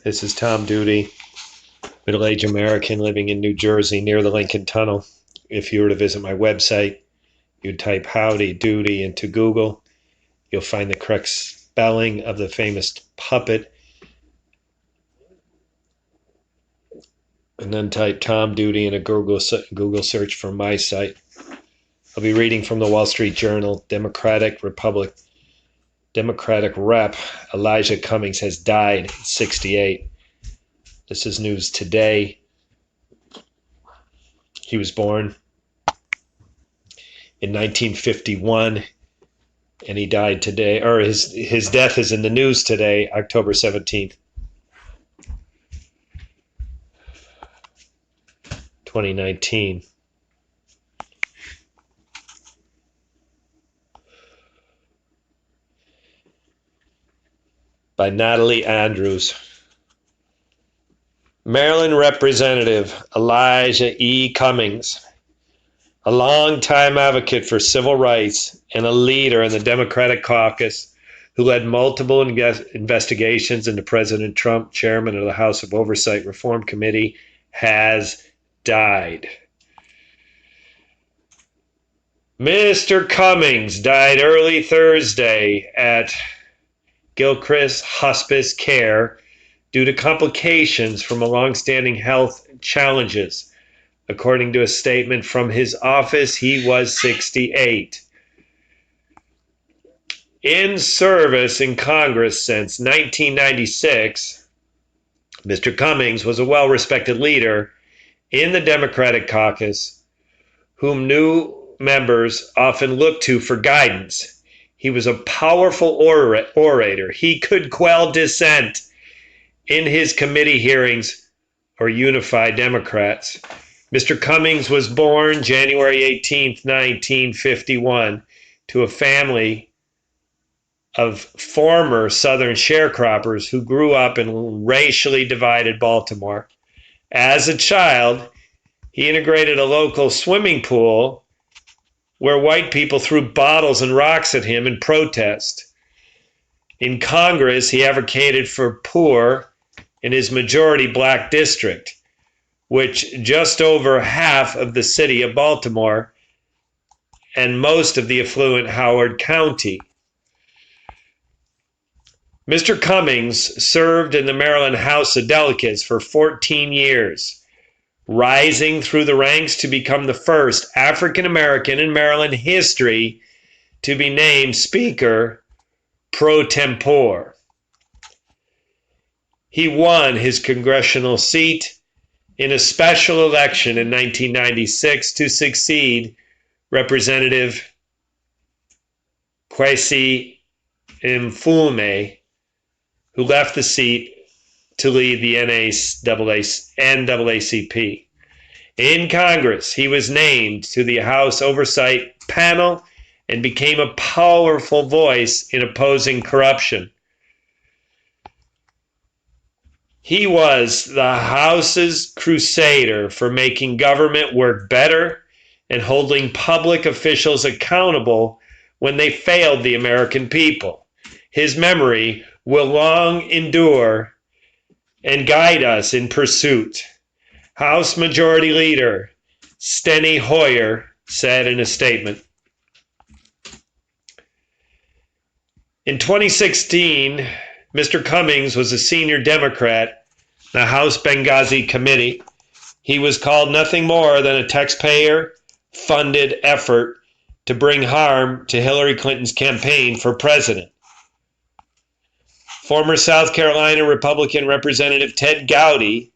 This is Tom Duty, middle-aged American living in New Jersey near the Lincoln Tunnel. If you were to visit my website, you'd type Howdy Doody into Google. You'll find the correct spelling of the famous puppet. And then type Tom Duty in a Google search for my site. I'll be reading from the Wall Street Journal. Democratic rep Elijah Cummings has died at 68. This is news today. He was born in 1951 and he died today, or his death is in the news today, October 17th, 2019. By Natalie.Andrews. Maryland Representative Elijah E. Cummings, a longtime advocate for civil rights and a leader in the Democratic caucus who led multiple investigations into President Trump, chairman of the House of Oversight Reform Committee, has died. Mr. Cummings died early Thursday at Gilchrist Hospice care due to complications from long-standing health challenges. According to a statement from his office, he was 68. In service in Congress since 1996, Mr. Cummings was a well-respected leader in the Democratic caucus, whom new members often look to for guidance. He was a powerful orator. He could quell dissent in his committee hearings or unify Democrats. Mr. Cummings was born January 18, 1951, to a family of former Southern sharecroppers who grew up in racially divided Baltimore. As a child, he integrated a local swimming pool where white people threw bottles and rocks at him in protest. In Congress, he advocated for poor in his majority black district, which just over half of the city of Baltimore and most of the affluent Howard County. Mr. Cummings served in the Maryland House of Delegates for 14 years, rising through the ranks to become the first African American in Maryland history to be named Speaker pro tempore. He won his congressional seat in a special election in 1996 to succeed Representative Kweisi Mfume, who left the seat to lead the NAACP. In Congress, he was named to the House Oversight panel and became a powerful voice in opposing corruption. He was the House's crusader for making government work better and holding public officials accountable when they failed the American people. His memory will long endure and guide us in pursuit. House Majority Leader Steny Hoyer said in a statement. In 2016, Mr. Cummings was a senior Democrat in the House Benghazi Committee. He was called nothing more than a taxpayer-funded effort to bring harm to Hillary Clinton's campaign for president. Former South Carolina Republican Representative Ted Gowdy,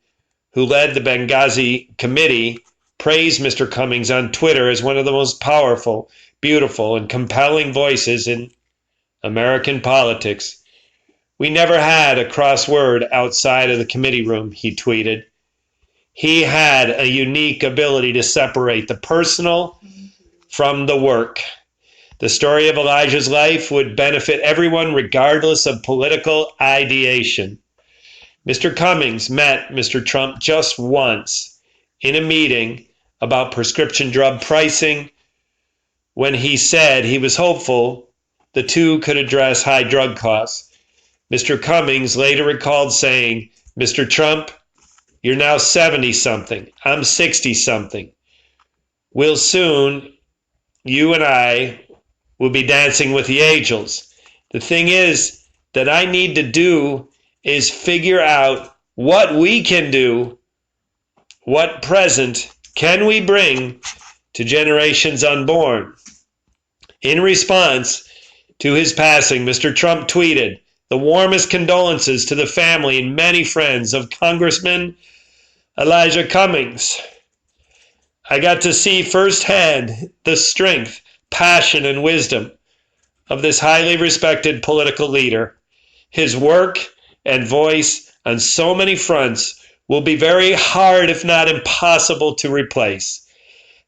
who led the Benghazi Committee, praised Mr. Cummings on Twitter as one of the most powerful, beautiful, and compelling voices in American politics. "We never had a crossword outside of the committee room," he tweeted. He had a unique ability to separate the personal from the work. The story of Elijah's life would benefit everyone regardless of political ideation. Mr. Cummings met Mr. Trump just once in a meeting about prescription drug pricing when he said he was hopeful the two could address high drug costs. Mr. Cummings later recalled saying, Mr. Trump, you're now 70-something. I'm 60-something. We'll soon, you and I, will be dancing with the angels. The thing is that I need to do is figure out what we can do, what present can we bring to generations unborn. In response to his passing, Mr. Trump tweeted, "The warmest condolences to the family and many friends of Congressman Elijah Cummings. I got to see firsthand the strength, passion, and wisdom of this highly respected political leader. His work and voice on so many fronts will be very hard, if not impossible, to replace."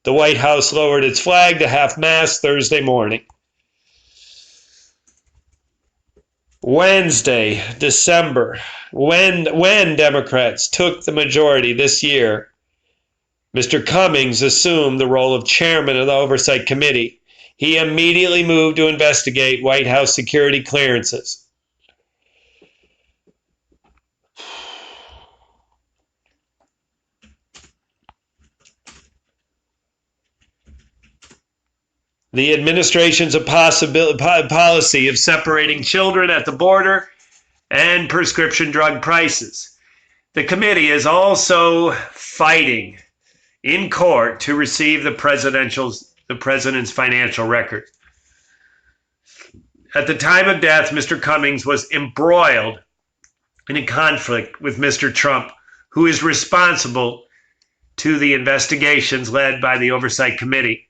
The White House lowered its flag to half-mast Thursday morning. Wednesday, December, when Democrats took the majority this year, Mr. Cummings assumed the role of chairman of the Oversight Committee. He immediately moved to investigate White House security clearances. The administration's policy of separating children at the border and prescription drug prices. The committee is also fighting in court to receive the president's financial record. At the time of death, Mr. Cummings was embroiled in a conflict with Mr. Trump, who is responsible to the investigations led by the Oversight Committee,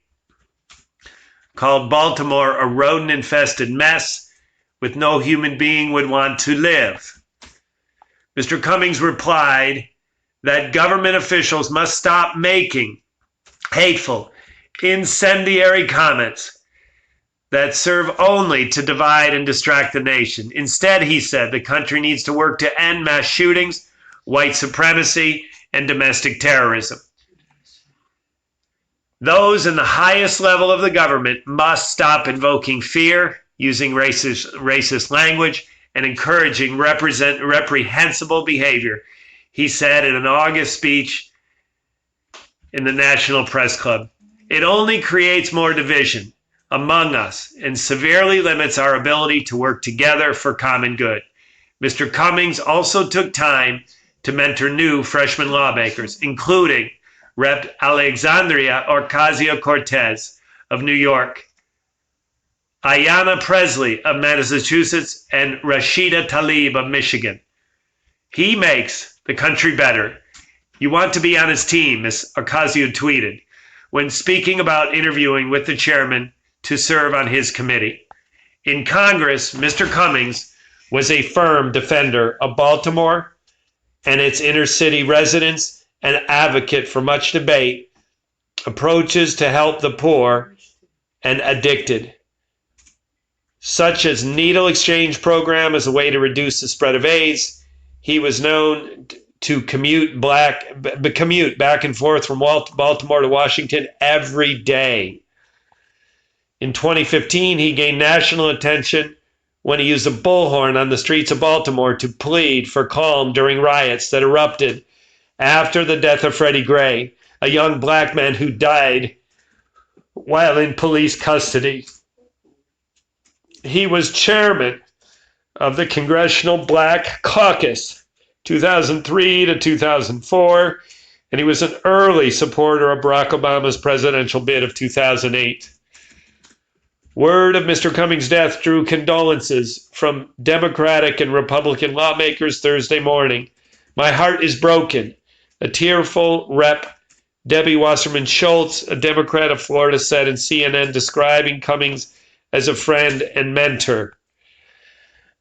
called Baltimore a rodent-infested mess with no human being would want to live. Mr. Cummings replied that government officials must stop making hateful, incendiary comments that serve only to divide and distract the nation. Instead, he said, the country needs to work to end mass shootings, white supremacy, and domestic terrorism. Those in the highest level of the government must stop invoking fear, using racist language, and encouraging reprehensible behavior, he said in an August speech in the National Press Club. It only creates more division among us and severely limits our ability to work together for common good. Mr. Cummings also took time to mentor new freshman lawmakers, including Rep. Alexandria Ocasio-Cortez of New York, Ayanna Pressley of Massachusetts, and Rashida Tlaib of Michigan. He makes the country better. You want to be on his team, Ms. Ocasio tweeted, when speaking about interviewing with the chairman to serve on his committee. In Congress, Mr. Cummings was a firm defender of Baltimore and its inner city residents, an advocate for much debate, approaches to help the poor and addicted, such as needle exchange program as a way to reduce the spread of AIDS. He was known to commute back and forth from Baltimore to Washington every day. In 2015, he gained national attention when he used a bullhorn on the streets of Baltimore to plead for calm during riots that erupted after the death of Freddie Gray, a young black man who died while in police custody. He was chairman of the Congressional Black Caucus, 2003 to 2004, and he was an early supporter of Barack Obama's presidential bid of 2008. Word of Mr. Cummings' death drew condolences from Democratic and Republican lawmakers Thursday morning. My heart is broken. A tearful Rep. Debbie Wasserman Schultz, a Democrat of Florida, said in CNN, describing Cummings as a friend and mentor.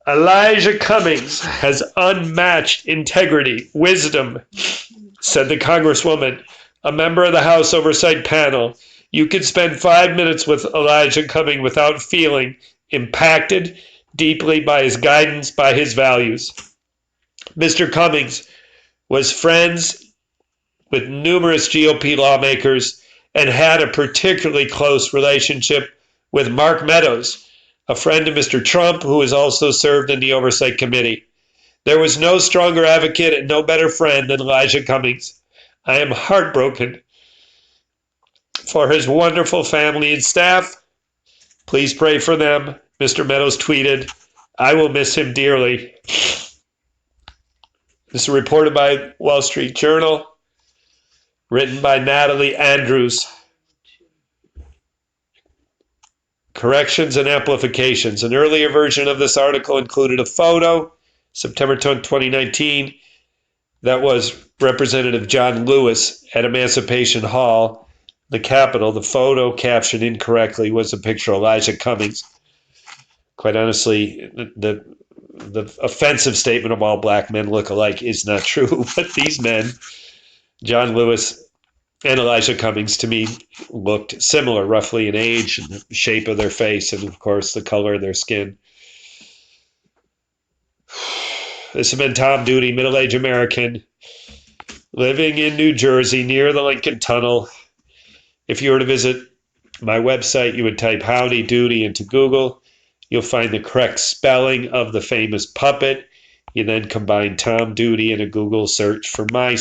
Elijah Cummings has unmatched integrity, wisdom, said the Congresswoman, a member of the House Oversight panel. You could spend 5 minutes with Elijah Cummings without feeling impacted deeply by his guidance, by his values. Mr. Cummings was friends with numerous GOP lawmakers and had a particularly close relationship with Mark Meadows, a friend of Mr. Trump who has also served in the Oversight Committee. There was no stronger advocate and no better friend than Elijah Cummings. I am heartbroken for his wonderful family and staff. Please pray for them. Mr. Meadows tweeted, I will miss him dearly. This is reported by Wall Street Journal, written by Natalie.Andrews. Corrections and amplifications. An earlier version of this article included a photo, September 10, 2019, that was Representative John Lewis at Emancipation Hall, the Capitol. The photo, captioned incorrectly, was a picture of Elijah Cummings. Quite honestly, the offensive statement of all black men look alike is not true, but these men, John Lewis and Elijah Cummings, to me, looked similar, roughly in age and the shape of their face and, of course, the color of their skin. This has been Tom Duty, middle-aged American, living in New Jersey near the Lincoln Tunnel. If you were to visit my website, you would type Howdy Doody into Google. You'll find the correct spelling of the famous puppet. You then combine Tom Duty in a Google search for my